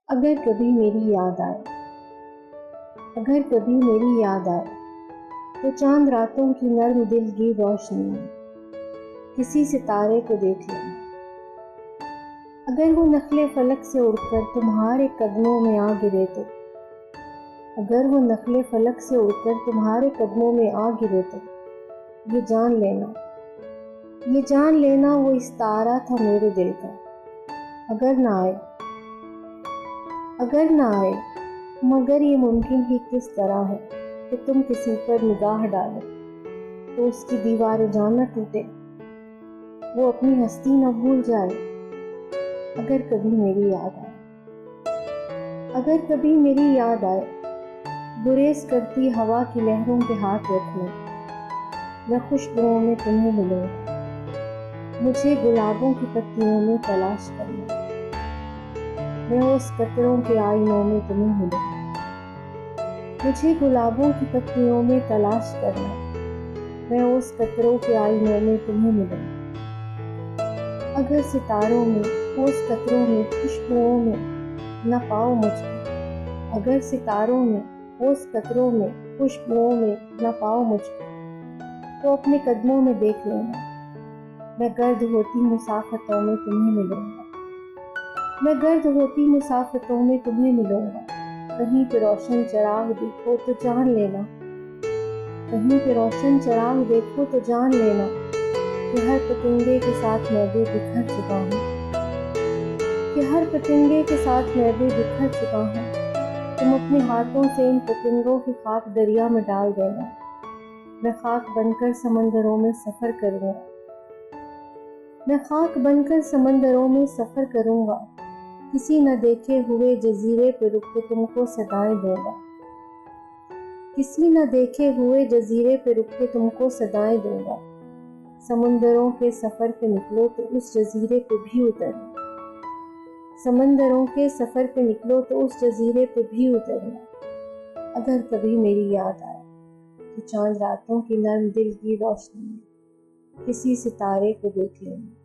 अगर कभी मेरी याद आए, अगर कभी मेरी याद आए, तो चांद रातों की नर्म दिल की रोशनी में किसी सितारे को देख लेना। अगर वो नखले फलक से उड़कर तुम्हारे कदमों में आ गिरे तो, अगर वो नखले फलक से उड़कर तुम्हारे कदमों में आ गिरे तो ये जान लेना, ये जान लेना वो इस्तारा था मेरे दिल का। अगर ना आए, अगर ना आए, मगर ये मुमकिन ही किस तरह है कि तुम किसी पर निगाह डालो तो उसकी दीवारें जान न टूटे, वो अपनी हस्ती न भूल जाए। अगर कभी मेरी याद आए, अगर कभी मेरी याद आए, गुरेज करती हवा की लहरों के हाथ रख लें, मैं खुशबुओं में तुम्हें मिलूं, मुझे गुलाबों की पत्तियों में तलाश करना, मैं उस कतरों के आईनों में तुम्हें मिलूं, मुझे गुलाबों की पत्तियों में तलाश करना, मैं उस कतरों के आईनों में तुम्हें मिलूं। अगर सितारों में, उस कतरों में, खुशबुओं में न पाओ मुझको, अगर सितारों में, उस कतरों में, खुशबुओं में न पाओ मुझको, तो अपने कदमों में देख लेना, मैं गर्द होती मुसाफतों में तुम्हें मिलूंगा, मैं गर्द होती मुसाफतों में तुम्हें मिलूंगा। कहीं पे रोशन चिराग देखो तो जान लेना, कहीं पे रोशन चिराग देखो तो जान लेना कि हर पतंगे के साथ मैं भी बिखर चुका हूँ, कि हर पतंगे के साथ मैं भी बिखर चुका हूँ। तुम अपने हाथों से इन पतंगों की खाक दरिया में डाल देना, मैं खाक बनकर समंदरों में सफर करूंगा, मैं खाक बनकर समंदरों में सफर करूंगा। किसी न देखे हुए जजीरे पे रुक के तुमको सदाएं दूंगा, किसी न देखे हुए जजीरे पे रुक के तुमको सदाएं दूंगा। समंदरों के सफर पे निकलो तो उस जजीरे पे भी उतरना, समंदरों के सफर पे निकलो तो उस जजीरे पे भी उतरना। अगर कभी मेरी याद आए, तो चांद रातों की नर्म दिल की रोशनी में किसी सितारे को देख लेना।